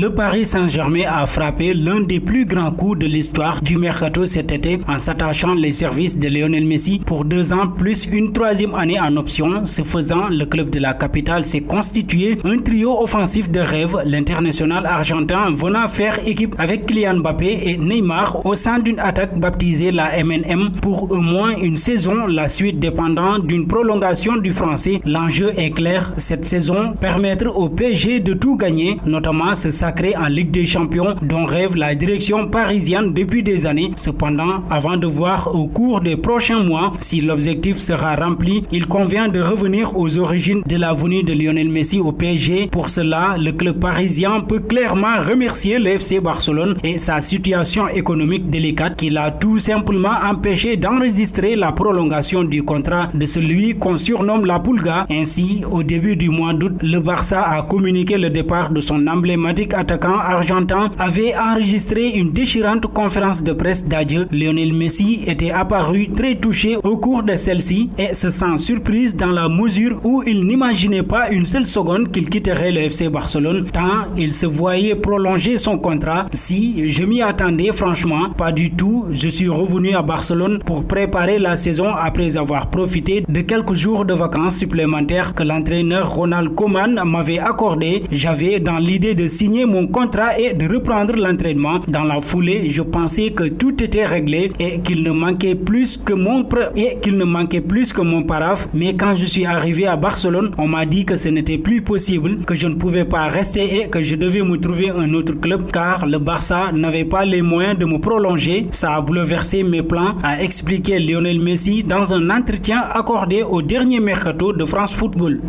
Le Paris Saint-Germain a frappé l'un des plus grands coups de l'histoire du mercato cet été en s'attachant les services de Lionel Messi pour 2 ans plus une 3e année en option. Ce faisant, le club de la capitale s'est constitué un trio offensif de rêve, l'international argentin venant faire équipe avec Kylian Mbappé et Neymar au sein d'une attaque baptisée la MNM pour au moins une saison, la suite dépendant d'une prolongation du français. L'enjeu est clair, cette saison permettre au PSG de tout gagner, notamment se sacrer en Ligue des Champions dont rêve la direction parisienne depuis des années. Cependant, avant de voir au cours des prochains mois si l'objectif sera rempli, il convient de revenir aux origines de la venue de Lionel Messi au PSG. Pour cela, le club parisien peut clairement remercier le FC Barcelone et sa situation économique délicate qui l'a tout simplement empêché d'enregistrer la prolongation du contrat de celui qu'on surnomme la Pulga. Ainsi, au début du mois d'août, le Barça a communiqué le départ de son emblématique attaquant argentin, avait enregistré une déchirante conférence de presse d'adieu. Lionel Messi était apparu très touché au cours de celle-ci et se sent surprise dans la mesure où il n'imaginait pas une seule seconde qu'il quitterait le FC Barcelone, tant il se voyait prolonger son contrat. Si je m'y attendais franchement, pas du tout. Je suis revenu à Barcelone pour préparer la saison après avoir profité de quelques jours de vacances supplémentaires que l'entraîneur Ronald Koeman m'avait accordé. J'avais dans l'idée de signer mon contrat et de reprendre l'entraînement. Dans la foulée, je pensais que tout était réglé et qu'il ne manquait plus que mon paraphe. Mais quand je suis arrivé à Barcelone, on m'a dit que ce n'était plus possible, que je ne pouvais pas rester et que je devais me trouver un autre club car le Barça n'avait pas les moyens de me prolonger. Ça a bouleversé mes plans, a expliqué Lionel Messi dans un entretien accordé au dernier mercato de France Football.